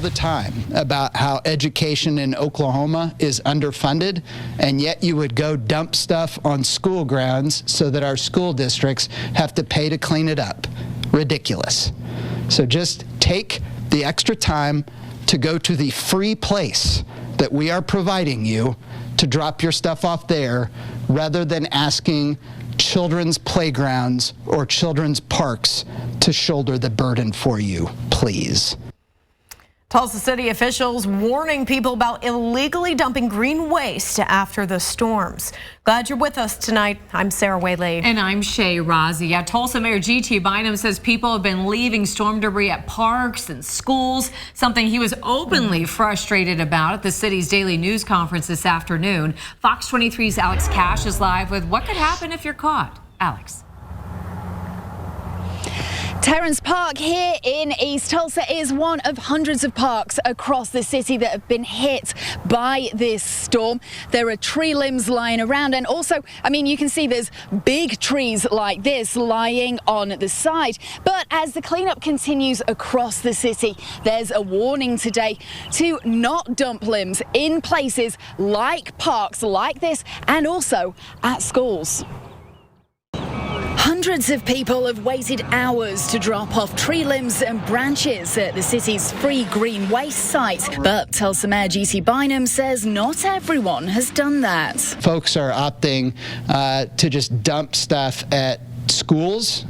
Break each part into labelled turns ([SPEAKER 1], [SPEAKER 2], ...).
[SPEAKER 1] the time about how education in Oklahoma is underfunded, and yet you would go dump stuff on school grounds so that our school districts have to pay to clean it up. Ridiculous. So just take the extra time to go to the free place that we are providing you to drop your stuff off there, rather than asking children's playgrounds or children's parks to shoulder the burden for you, please.
[SPEAKER 2] Tulsa City officials warning people about illegally dumping green waste after the storms. Glad you're with us tonight. I'm Sarah Whaley.
[SPEAKER 3] And I'm Shay Rozzi. Yeah, Tulsa Mayor Bynum says people have been leaving storm debris at parks and schools, something he was openly frustrated about at the city's daily news conference this afternoon. Fox 23's Alex Cash is live with what could happen if you're caught. Alex.
[SPEAKER 4] Terrence Park here in East Tulsa is one of hundreds of parks across the city that have been hit by this storm. There are tree limbs lying around, and also, I mean, you can see there's big trees like this lying on the side. But as the cleanup continues across the city, there's a warning today to not dump limbs in places like parks like this, and also at schools. Hundreds of people have waited hours to drop off tree limbs and branches at the city's free green waste site. But Tulsa Mayor Bynum says not everyone has done that.
[SPEAKER 1] Folks are opting to just dump stuff at schools,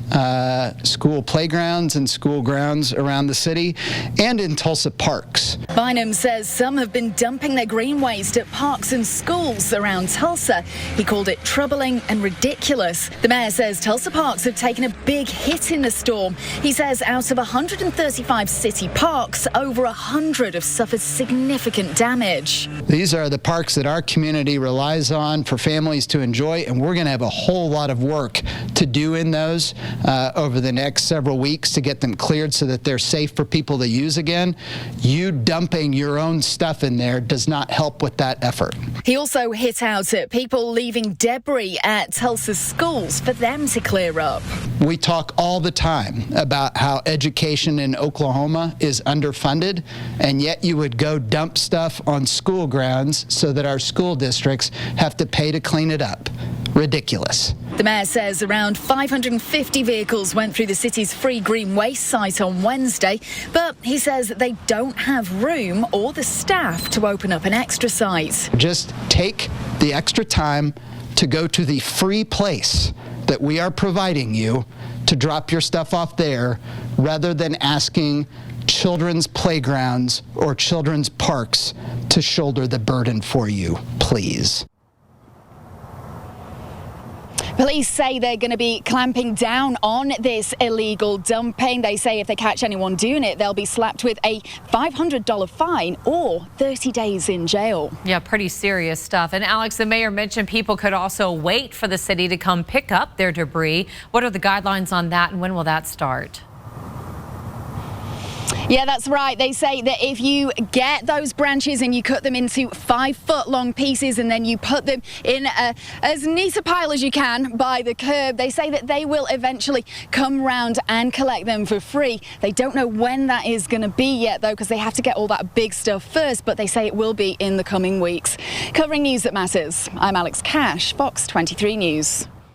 [SPEAKER 1] school playgrounds and school grounds around the city, and in Tulsa parks.
[SPEAKER 4] Bynum says some have been dumping their green waste at parks and schools around Tulsa. He called it troubling and ridiculous. The mayor says Tulsa parks have taken a big hit in the storm. He says out of 135 city parks, over 100 have suffered significant damage.
[SPEAKER 1] These are the parks that our community relies on for families to enjoy, and we're going to have a whole lot of work to do in those over the next several weeks to get them cleared so that they're safe for people to use again. You dumping your own stuff in there does not help with that effort.
[SPEAKER 4] He also hit out at people leaving debris at Tulsa schools for them to clear up.
[SPEAKER 1] We talk all the time about how education in Oklahoma is underfunded, and yet you would go dump stuff on school grounds so that our school districts have to pay to clean it up. Ridiculous.
[SPEAKER 4] The mayor says around 550 vehicles went through the city's free green waste site on Wednesday, but he says they don't have room or the staff to open up an extra site.
[SPEAKER 1] Just take the extra time to go to the free place that we are providing you to drop your stuff off there, rather than asking children's playgrounds or children's parks to shoulder the burden for you, please.
[SPEAKER 4] Police say they're going to be clamping down on this illegal dumping. They say if they catch anyone doing it, they'll be slapped with a $500 fine or 30 days in jail.
[SPEAKER 3] Yeah, pretty serious stuff. And Alex, the mayor mentioned people could also wait for the city to come pick up their debris. What are the guidelines on that, and when will that start?
[SPEAKER 4] Yeah, that's right. They say that if you get those branches and you cut them into 5-foot-long pieces and then you put them in as neat a pile as you can by the curb, they say that they will eventually come round and collect them for free. They don't know when that is going to be yet, though, because they have to get all that big stuff first, but they say it will be in the coming weeks. Covering news that matters, I'm Alex Cash, Fox 23 News.